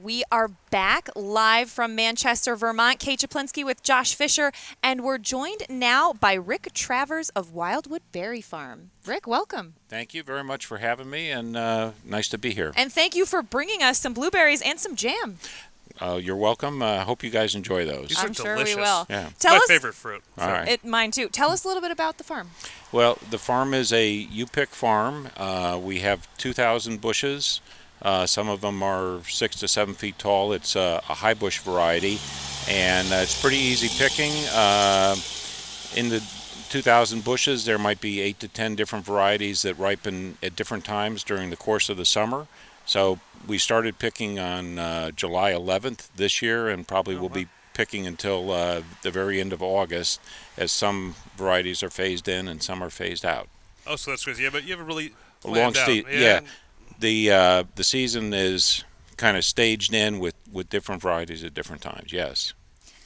We are back live from Manchester, Vermont. Kate Chaplinsky with Josh Fisher, and we're joined now by Rick Travers of Wildwood Berry Farm. Rick, welcome. Thank you very much for having me, and nice to be here. And thank you for bringing us some blueberries and some jam. You're welcome. Hope you guys enjoy those. These are I'm sure delicious. we will. Yeah. Tell My us, favorite fruit. All right. Mine too. Tell us a little bit about the farm. Well, the farm is a U-pick farm. We have 2,000 bushes. Some of them are 6 to 7 feet tall. It's a high bush variety, and it's pretty easy picking. In the 2,000 bushes, there might be 8 to 10 different varieties that ripen at different times during the course of the summer. So we started picking on July 11th this year, and probably will be picking until the very end of August, as some varieties are phased in and some are phased out. Oh, so that's crazy. Yeah, but you have a really Long planned out. season, yeah. The season is kind of staged in with different varieties at different times. Yes.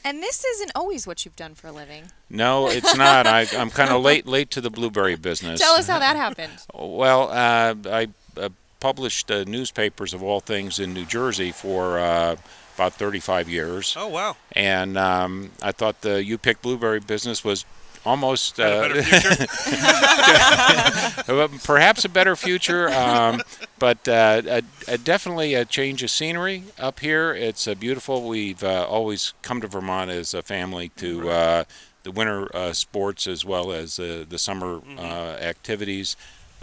And this isn't always what you've done for a living. No, it's not. I'm kind of late to the blueberry business. Tell us how that happened. Well, I published newspapers of all things in New Jersey for about 35 years. Oh, wow. And I thought the U-pick blueberry business was almost Had a better future? perhaps a better future, but definitely a change of scenery up here. It's beautiful. We've always come to Vermont as a family to the winter sports as well as the summer activities.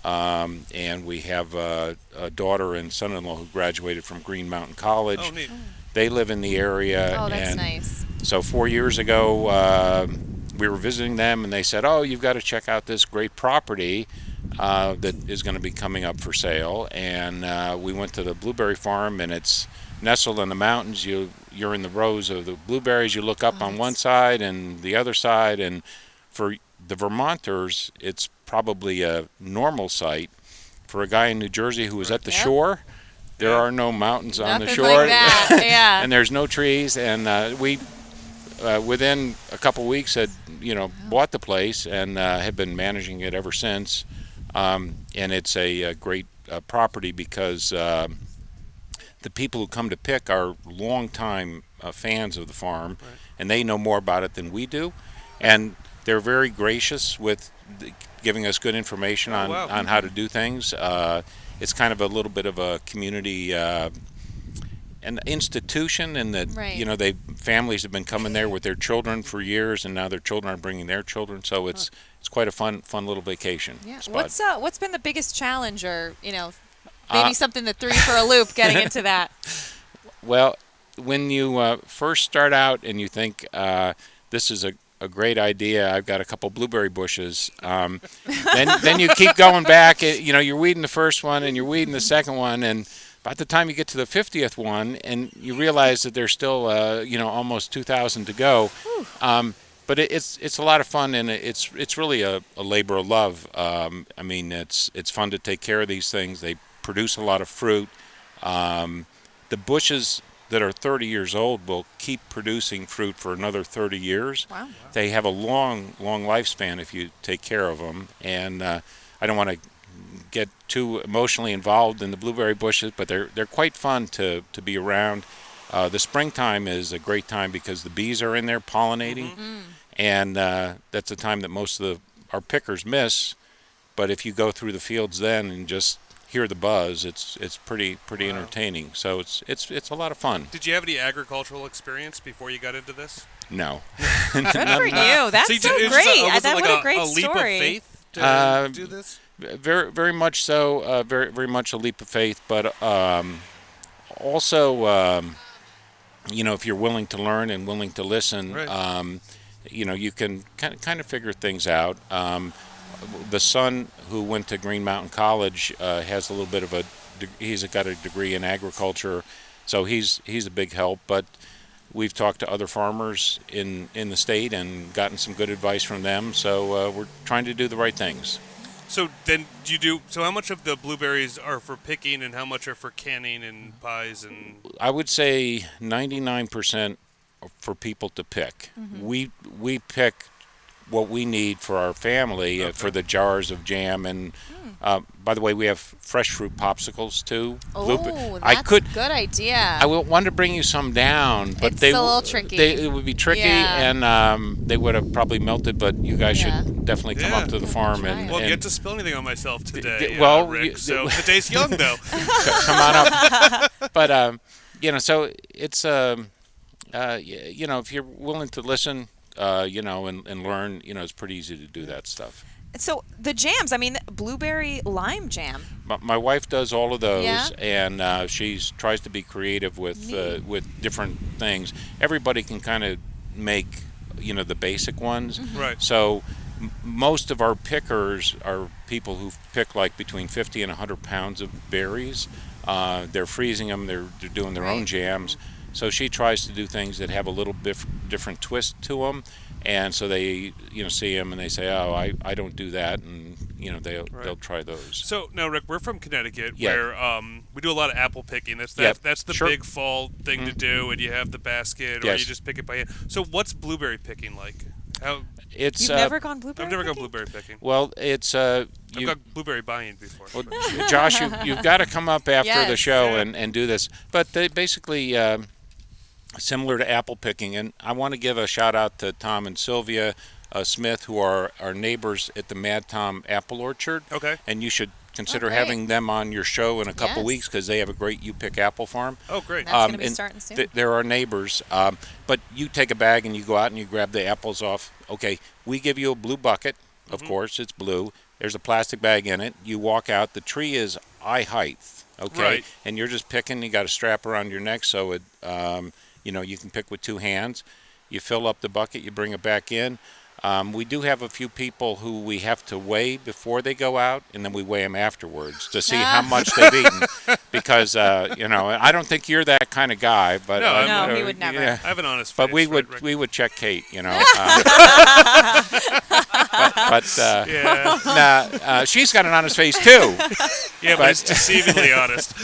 And we have a daughter and son-in-law who graduated from Green Mountain College. Oh, neat. They live in the area. Oh, that's and nice. So 4 years ago, we were visiting them, and they said, "Oh, you've got to check out this great property that is going to be coming up for sale." And we went to the blueberry farm, and it's nestled in the mountains. You're in the rows of the blueberries. You look up on one side and the other side, and for the Vermonters, it's probably a normal sight. For a guy in New Jersey who was at the shore, there are no mountains on the Nothing shore, like that. Yeah. and there's no trees. And we, within a couple weeks, had bought the place and have been managing it ever since. And it's a great property because the people who come to pick are longtime fans of the farm, and they know more about it than we do. And they're very gracious with giving us good information on how to do things. It's kind of a little bit of a community an institution, in that they families have been coming there with their children for years, and now their children are bringing their children. So it's quite a fun little vacation. Yeah. spot. What's been the biggest challenge, or maybe something that threw you for a loop getting into that? Well, when you first start out and you think this is a great idea, I've got a couple blueberry bushes, then you keep going back. You're weeding the first one and you're weeding the second one, and by the time you get to the 50th one, and you realize that there's still almost 2,000 to go. But it's a lot of fun, and it's really a labor of love. It's fun to take care of these things. They produce a lot of fruit. The bushes that are 30 years old will keep producing fruit for another 30 years. Wow. They have a long lifespan if you take care of them. And I don't want to get too emotionally involved in the blueberry bushes, but they're quite fun to be around. The springtime is a great time because the bees are in there pollinating, and that's a time that most of our pickers miss. But if you go through the fields then and just hear the buzz, it's pretty entertaining. So it's a lot of fun. Did you have any agricultural experience before you got into this? No. Good for you. That's so great. What a great a leap story. of faith to do this? Very much so. Very much a leap of faith, but also, if you're willing to learn and willing to listen, you can kind of figure things out. The son who went to Green Mountain College has a little bit of he's got a degree in agriculture, so he's a big help. But we've talked to other farmers in the state and gotten some good advice from them. So we're trying to do the right things. So then, how much of the blueberries are for picking, and how much are for canning and pies? And I would say 99% for people to pick. We pick what we need for our family for the jars of jam. And by the way, we have fresh fruit popsicles too. Oh, I that's could. a good idea. I wanted to bring you some down, but It's a little tricky. it would be tricky, Yeah. and they would have probably melted. But you guys Yeah. should definitely come Yeah. up to the farm try and, it. Well, and get to spill anything on myself today, well, Rick. So the day's young, though. come on up. But so it's if you're willing to listen, and learn, it's pretty easy to do that stuff. So the jams, I mean, blueberry lime jam. My wife does all of those, Yeah. and she tries to be creative with different things. Everybody can kind of make, the basic ones. Right. So most of our pickers are people who pick like between 50 and 100 pounds of berries. They're freezing them. They're doing their own Right. jams. So she tries to do things that have a little different twist to them. And so they, see them and they say, "Oh, I don't do that," and they'll try those. So now, Rick, we're from Connecticut, Yeah. where we do a lot of apple picking. That's Yeah, that's the sure. big fall thing to do, and you have the basket, or Yes. you just pick it by hand. So what's blueberry picking like? How It's You've never gone blueberry I've never gone picking? blueberry picking. well, it's I've got blueberry buying before. well, Josh, you've got to come up after the Yes. show Yeah. and do this. But they basically similar to apple picking, and I want to give a shout out to Tom and Sylvia Smith, who are our neighbors at the Mad Tom Apple Orchard. Okay. And you should consider great. having them on your show in a couple Yes. weeks because they have a great You Pick Apple farm. Oh, great. That's going to be and starting soon. They're our neighbors. But you take a bag and you go out and you grab the apples off. Okay, we give you a blue bucket. Of course, it's blue. There's a plastic bag in it. You walk out. The tree is eye height. Okay, Right. and you're just picking. You got a strap around your neck so it, you can pick with two hands. You fill up the bucket. You bring it back in. We do have a few people who we have to weigh before they go out, and then we weigh them afterwards to see how much they've eaten. Because I don't think you're that kind of guy, but No, No, he would never. I have an honest face. But we right, Rick? would check Kate, but Yeah. she's got an honest face too. Yeah, but it's deceivingly honest.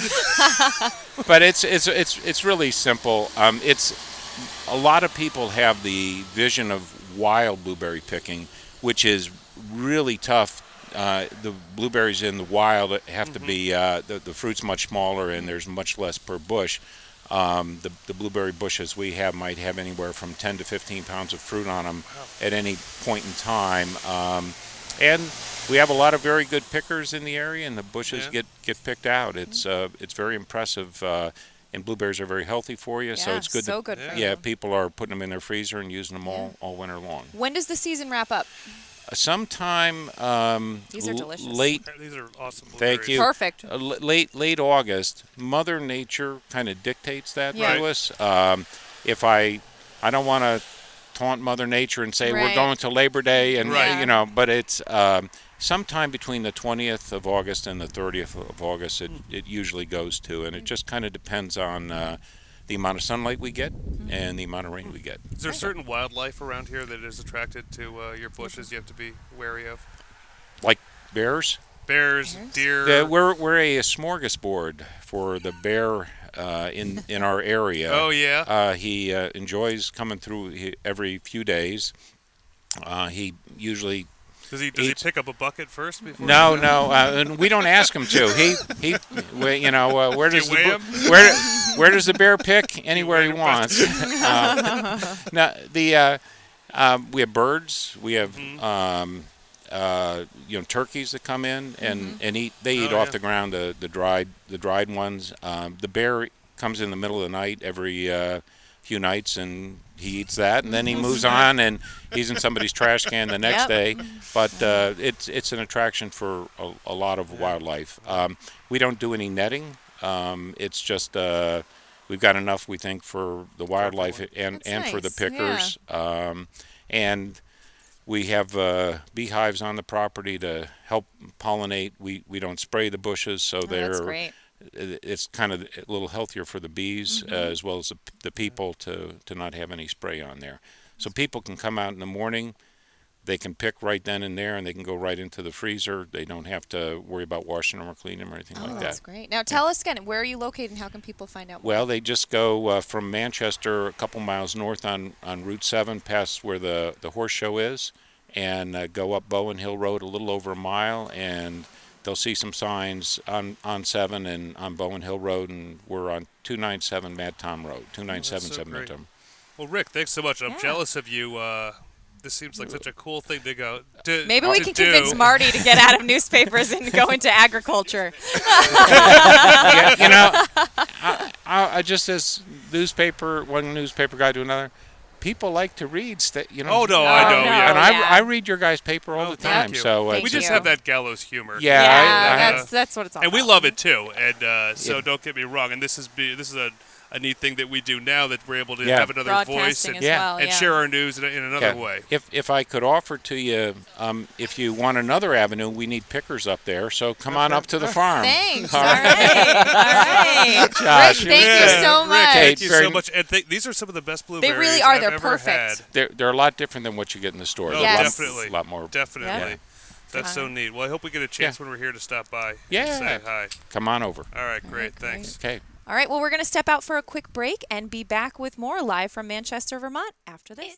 But it's really simple. It's a lot of people have the vision of wild blueberry picking, which is really tough. The blueberries in the wild have to be the fruit's much smaller and there's much less per bush. The blueberry bushes we have might have anywhere from 10 to 15 pounds of fruit on them at any point in time. And we have a lot of very good pickers in the area, and the bushes get picked out. It's very impressive. And blueberries are very healthy for you, so Yeah, it's good. so good for yeah, you. people are putting them in their freezer and using them all winter long. When does the season wrap up? Sometime These are delicious. late. These are awesome. Thank you. Perfect. Late August. Mother Nature kind of dictates that Yeah. to us. If I don't want to taunt Mother Nature and say we're Right. going to Labor Day, and Right. but it's sometime between the 20th of August and the 30th of August. It usually goes to, and it just kind of depends on the amount of sunlight we get and the amount of rain we get. Is there certain wildlife around here that is attracted to your bushes you have to be wary of? Like bears. Bears, deer. We're a smorgasbord for the bear in our area. Oh, yeah? He enjoys coming through every few days. He usually Does he pick up a bucket first before? no, and we don't ask him to. Where does Do you weigh him? where does the bear pick? Anywhere he weigh him? wants. Now we have birds. We have turkeys that come in and eat. They eat off the ground the dried ones. The bear comes in the middle of the night every few nights and he eats that, and then he moves on and he's in somebody's trash can the next Yep. day. But it's an attraction for a lot of wildlife. We don't do any netting. It's just we've got enough, we think, for the wildlife and for the nice, pickers. And we have beehives on the property to help pollinate. We don't spray the bushes, so That's great. it's kind of a little healthier for the bees as well as the people to not have any spray on there. So people can come out in the morning, they can pick right then and there, and they can go right into the freezer. They don't have to worry about washing them or cleaning them or anything like That's that. great. Now tell us again, where are you located and how can people find out more? Well, they just go from Manchester a couple miles north on Route 7 past where the horse show is, and go up Bowen Hill Road a little over a mile, and they'll see some signs on 7 and on Bowen Hill Road, and we're on 297 Mad Tom Road, 2977 Mad great. Tom. Well, Rick, thanks so much. I'm Yeah. jealous of you. This seems like such a cool thing to go. Maybe we to can do. convince Marty to get out of newspapers and go into agriculture. Yeah, you know, I just as one newspaper guy to another, people like to read. You know. Oh no, I know. no. Yeah. And yeah. I read your guys' paper all Oh, the thank time. you. So Thank we just you. have that gallows humor. Yeah, Yeah, that's what it's all And about. we love it too. And so Yeah. don't get me wrong. And this is a neat thing that we do now, that we're able to Yeah. have another voice Broadcasting and, as well, and yeah. share our news in another way. If I could offer to you, if you want another avenue, we need pickers up there. So come on up to the farm. Thanks. All All right. All right. Josh, Rick, thank you so Rick, much. thank you Very- so much. And these are some of the best blueberries really are. I've They're ever perfect. had. They're a lot different than what you get in the store. Oh, Yes. definitely. A lot more. Definitely. Yeah. That's so neat. Well, I hope we get a chance Yeah. when we're here to stop by. Yeah. And say hi. Come on over. All right, great. right, great. Thanks. Okay. All right, well, we're going to step out for a quick break and be back with more live from Manchester, Vermont after this.